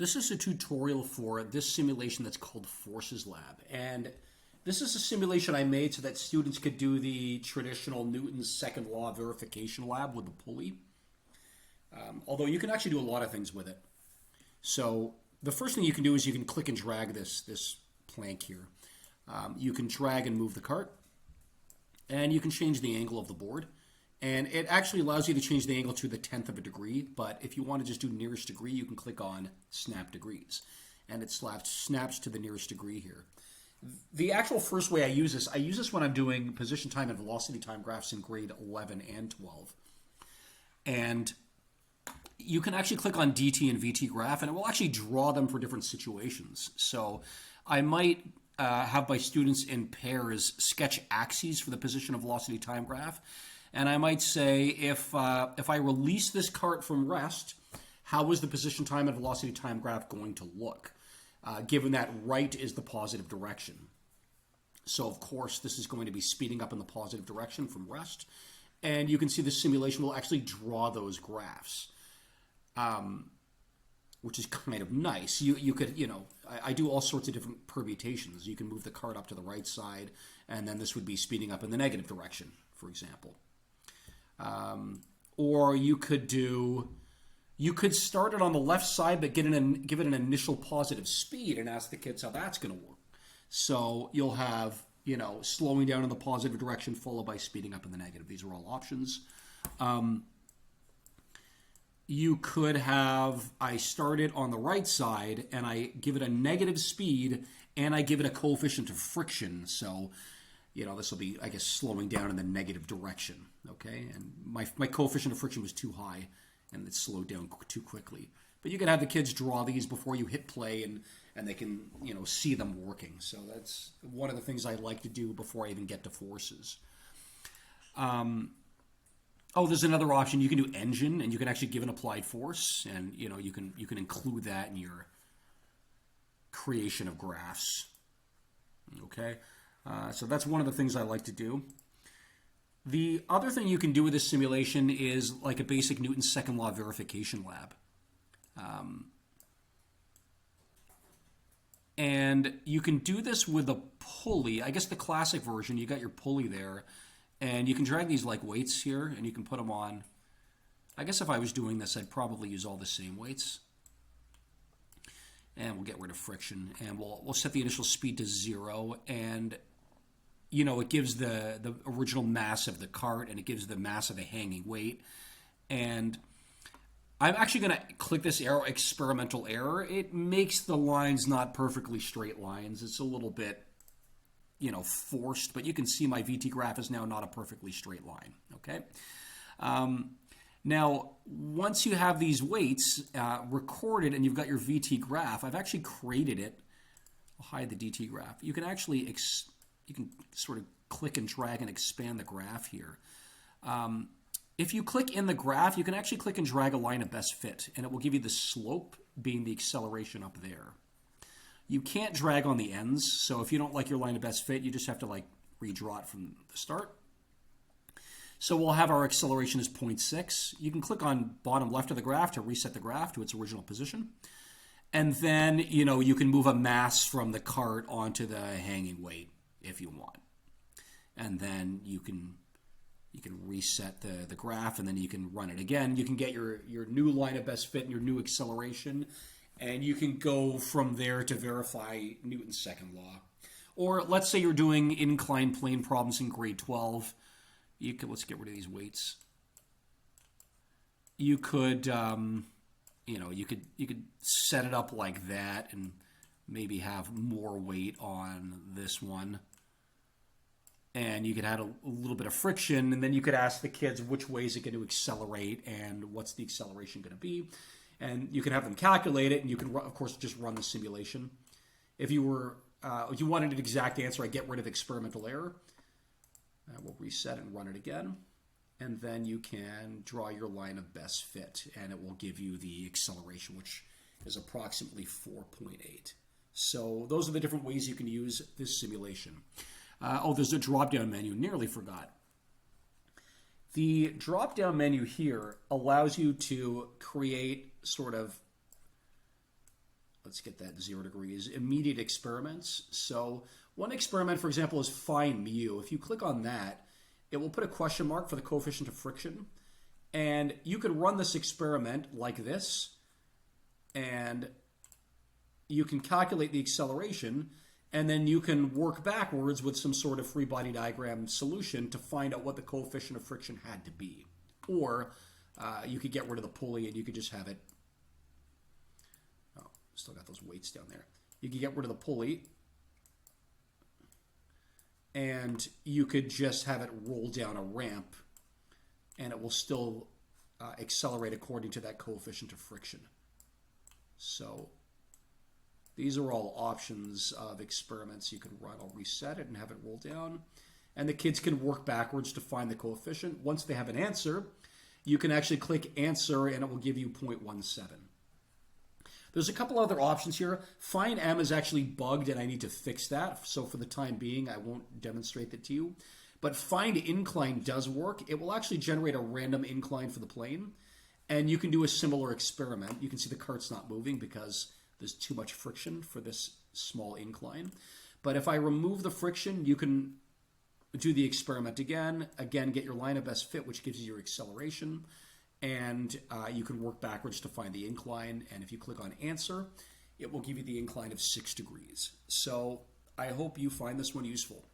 This is a tutorial for this simulation that's called Forces Lab. And this is a simulation I made so that students could do the traditional Newton's second law verification lab with the pulley. Although you can actually do a lot of things with it. So the first thing you can do is you can click and drag this plank here. You can drag and move the cart. And you can change the angle of the board. And it actually allows you to change the angle to the 10th of a degree, but if you want to just do nearest degree, you can click on snap degrees. And it snaps to the nearest degree here. The actual first way I use this when I'm doing position time and velocity time graphs in grade 11 and 12. And you can actually click on DT and VT graph, and it will actually draw them for different situations. So I might have my students in pairs sketch axes for the position of velocity time graph. And I might say, if I release this cart from rest, how is the position time and velocity time graph going to look, given that right is the positive direction? So, of course, this is going to be speeding up in the positive direction from rest. And you can see the simulation will actually draw those graphs, which is kind of nice. You could, I do all sorts of different permutations. You can move the cart up to the right side, and then this would be speeding up in the negative direction, for example. Or you could start it on the left side, but give it an initial positive speed and ask the kids how that's going to work. So you'll have, slowing down in the positive direction followed by speeding up in the negative. These are all options. You could have, I start it on the right side and I give it a negative speed and I give it a coefficient of friction. So this will be, I guess, slowing down in the negative direction, okay? And my coefficient of friction was too high, and it slowed down too quickly. But you can have the kids draw these before you hit play, and they can, see them working. So that's one of the things I like to do before I even get to forces. There's another option. You can do engine, and you can actually give an applied force, and, you can include that in your creation of graphs, okay? So that's one of the things I like to do. The other thing you can do with this simulation is like a basic Newton's second law verification lab. And you can do this with a pulley. I guess the classic version, you got your pulley there, and you can drag these like weights here, and you can put them on. I guess if I was doing this, I'd probably use all the same weights. And we'll get rid of friction, and we'll set the initial speed to 0, and it gives the original mass of the cart, and it gives the mass of the hanging weight. And I'm actually going to click this arrow, experimental error. It makes the lines not perfectly straight lines. It's a little bit, forced, but you can see my VT graph is now not a perfectly straight line, okay? Now, once you have these weights recorded and you've got your VT graph, I've actually created it. I'll hide the DT graph. You can actually you can sort of click and drag and expand the graph here. If you click in the graph, you can actually click and drag a line of best fit, and it will give you the slope being the acceleration up there. You can't drag on the ends, so if you don't like your line of best fit, you just have to redraw it from the start. So we'll have our acceleration as 0.6. You can click on bottom left of the graph to reset the graph to its original position. And then, you can move a mass from the cart onto the hanging weight if you want. And then you can reset the graph, and then you can run it again. You can get your new line of best fit and your new acceleration, and you can go from there to verify Newton's second law. Or let's say you're doing inclined plane problems in grade 12. Let's get rid of these weights. You could, you could set it up like that and maybe have more weight on this one. And you could add a little bit of friction, and then you could ask the kids which way is it going to accelerate and what's the acceleration going to be. And you can have them calculate it, and you can, of course, just run the simulation. If you wanted an exact answer, I get rid of experimental error. We'll reset and run it again. And then you can draw your line of best fit, and it will give you the acceleration, which is approximately 4.8. So those are the different ways you can use this simulation. There's a drop-down menu. Nearly forgot. The drop-down menu here allows you to create sort of let's get that 0 degrees, immediate experiments. So one experiment, for example, is find mu. If you click on that, it will put a question mark for the coefficient of friction. And you could run this experiment like this, and you can calculate the acceleration, and then you can work backwards with some sort of free body diagram solution to find out what the coefficient of friction had to be. Or you could get rid of the pulley and you could just have it, oh, still got those weights down there. You could get rid of the pulley and you could just have it roll down a ramp and it will still accelerate according to that coefficient of friction. So these are all options of experiments you can run. I'll reset it and have it roll down. And the kids can work backwards to find the coefficient. Once they have an answer, you can actually click answer and it will give you 0.17. There's a couple other options here. Find M is actually bugged and I need to fix that. So for the time being, I won't demonstrate that to you. But find incline does work. It will actually generate a random incline for the plane. And you can do a similar experiment. You can see the cart's not moving because there's too much friction for this small incline. But if I remove the friction, you can do the experiment again. Again, get your line of best fit, which gives you your acceleration. And you can work backwards to find the incline. And if you click on answer, it will give you the incline of 6 degrees. So I hope you find this one useful.